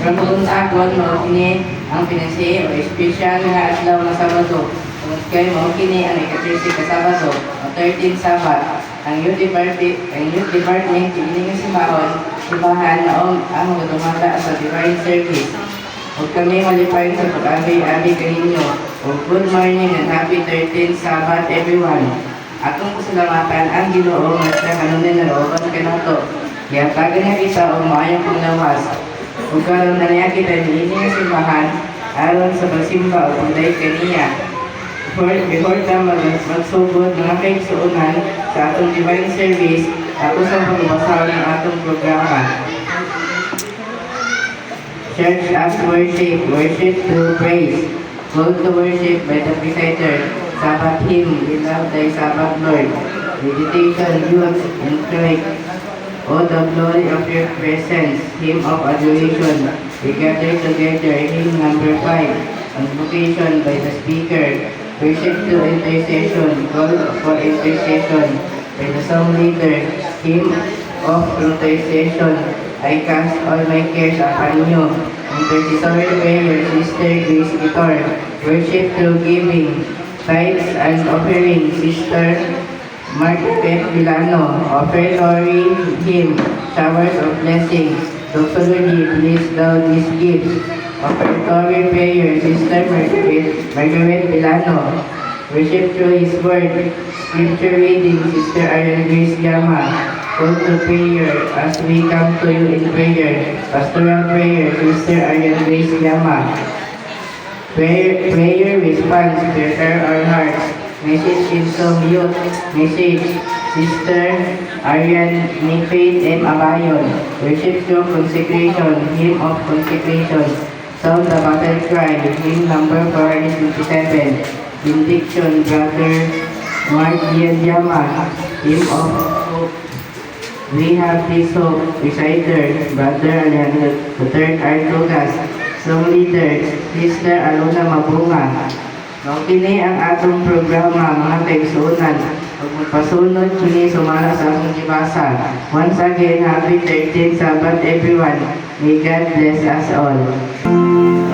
Ramon Akon, mao kini ang pinansi o espesyal nga adlaw nga Sabado. Tungod kay mao kini ang ika-13 ka Sabado o 13 Sabat. Ang youth department kini nga simbahan na ang dumata sa divine service. Huwag kami malipain sa pag-abi-abi kaninyo. Good morning and happy 13th Sabbath everyone. Atong pasalamatan ang Ginoo nga sa kanunin na looban kanato. Yatagan nga kita o maayong panglawas. Ug karon na niya kita niini nga simbahan aron sa pagsimba o pagdayeg kaniya. Before ta magsugod mga kaigsuonan sa atong divine service, ato sa pagbasaw ng atong programa. Church as worship, worship through praise. Call to worship by the reciter. Sabbath hymn, we love thy Sabbath Lord. Meditation, youth, and Christ. O the glory of your presence, hymn of adoration. We gather together, hymn number 5. Convocation by the speaker. Worship to intercession, call for intercession by the song leader. Hymn of intercession. I cast all my cares upon you. Intercessory prayer, Sister Grace Guitar. Worship through giving. Tithes and offering, Sister Margaret Villano. Offertory hymn, showers of blessing. Doxology, please thou these gifts. Offertory prayer, Sister Margaret Villano. Worship through His Word. Scripture reading, Sister Arian Grace Gama. Call to prayer as we come to you in prayer. Pastoral prayer, Sister Arian Grace Gama. Prayer response, prepare our hearts. Message in some youth. Message, Sister Arian Faith M. Abayon. Worship through consecration, hymn of consecration. Sound the battle cry, hymn number 457. Benediction, Brother Mark Dianyama. Hymn of hope. We have this hope, reciter, Brother Alejandro III Artugas. Song leader, Sister Alona Mabunga. Kini ang atong programa, mga kaigsuonan. Kung magpasunod kini sumala sa akong gibasa. Once again, happy 13th Sabbath everyone. May God bless us all. I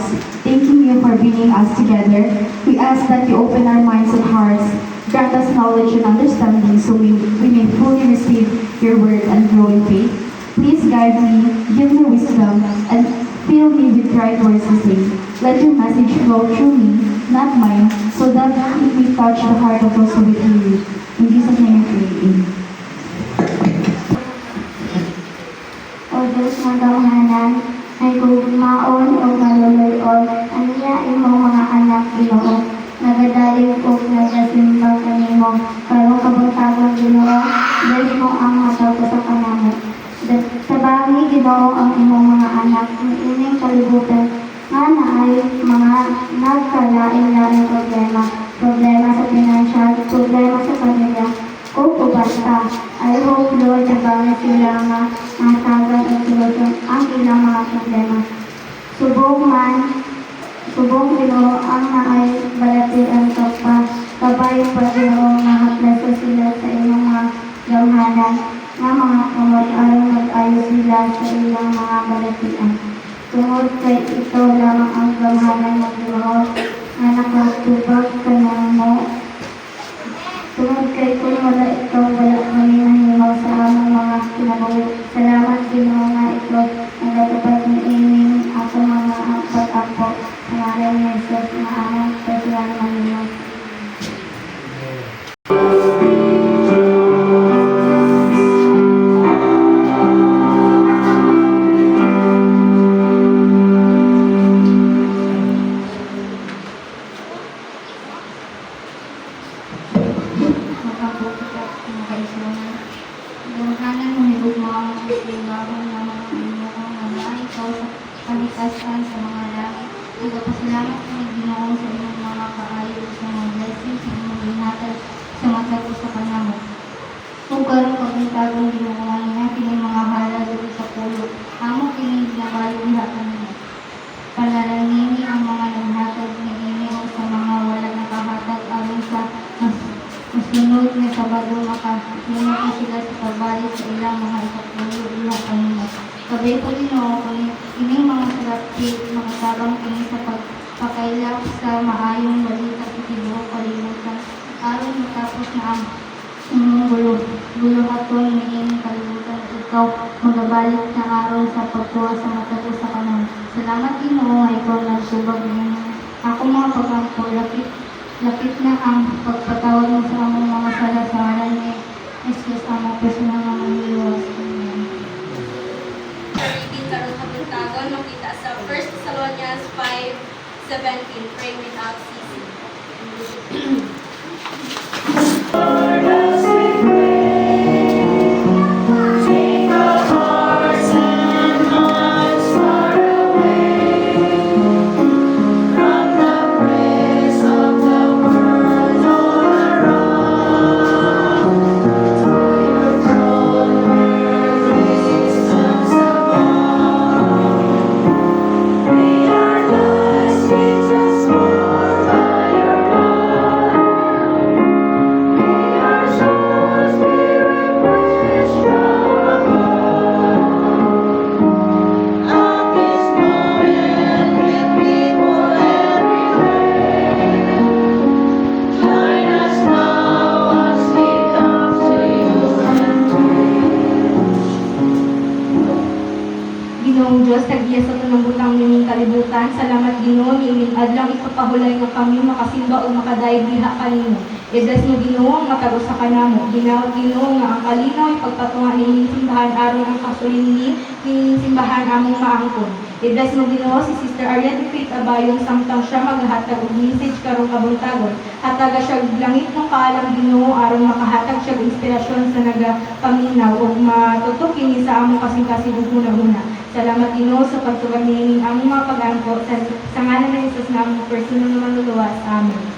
remarks, thanking you for bringing us together. We ask that you open our minds and hearts, grant us knowledge and understanding so we may fully receive your word and grow in faith. Please guide me, give me wisdom, and fill me with right words to say. Let your message flow through me, not mine, so that it may touch the heart of those who will hear you. In Jesus' name I pray. Amen. O Diyos ng gawhanan, ay gugmaon o maluluyon, aniya imong mga anak Ginoo, nagadalig o nagasimba kanimo, karong kabuntagon Ginoo, dahil mo ang matawag sa kanamo. Sa bangi Ginoo ang imong mga anak, ining kalibutan, nga naay mga nagkalain-lain problema sa pinansyal, problema sa pamilya, o ubasta. I hope, Lord, nabangat sila nga matagan at solusyon ang ilang mga problema. Subong Ginoo ang naay balatian ka pa, kabayo pa Ginoo nga haplaso sila sa inyong mga gamhanan, nga mga kamot aron mag-ayos sila sa ilang mga balatian. Tungod kay ito lamang ang gamhanan ng Ginoo, nga nakatubag ka mo. Tungod kay kung wala ito, wala kami nahimaw sa among mga kinabuhi. Salamat Ginoo nga ito, nagatupad ni ining ako mga pag-apo. Sa ngalan ni Jesus na among pagsilang mahimaw. Gawhanan mo higog mo ang islingahon na mga Ginoo nga naay ikaw sa kalikasan sa mga langit. Nagapasalamat kami Ginoo sa imong mga kaayo sa mga blessings sa imong ginhatag sa mata ko sa kanamo. Kung karon pagintagong Ginoo niya kini mga hala dito sa pulo, amo kini ginabayo diha kanimo. Panalangini ang mga naghatag ni Ginoo sa mga wala nakahatag aron sa masunod nga Sabado makahinga ko sila sa pagbalik sa ilang mga ikapulo ilang kanina. Kabay ko Ginoo kung ining mga sarapit, mga tabang kini sa pagpakailap sa maayong balita sa tibuok kalibutan. Aron matapos na ang inyong guluhaton ni ining kalibutan, ikaw magabalik na aron sa pagkuha sa mata ko sa kanan. Salamat Ginoo nga ikaw nagsubag niyo. Ako mga pagkampo, lapit na ang pagpatawad mo sa among mga sala sa ngalan ni Jesus, among personal nga mangliwas. Amen. Reading karon sa buntagon makita sa 1 Thessalonians 5:17. Pray without ceasing. Ginoong Diyos, tagdiya sa tanang butang nimong kalibutan. Salamat Ginoo, niining adlaw ipapahulay nga kami makasimba o makadayeg diha kanimo. Idas mo Ginoo ang matagos sa kanamo. Ginawat Ginoo nga ang kalinaw ipagpatunga nining simbahan aron ang kasulini nining simbahan among maangkon. Idas mo Ginoo si Sister Ariane Faith Abayong samtang siya maghatag og message karong kabuntagon. Hataga siya og langit ng kaalam Ginoo aron makahatag siya og inspirasyon sa nagapaminaw ug matutok kini sa among kasing-kasing ug hunahuna. Salamat Ginoo sa pagtugag nining among mga pag-angko sa ngalan ni Jesus nga among personal nga manluluwas. Amen.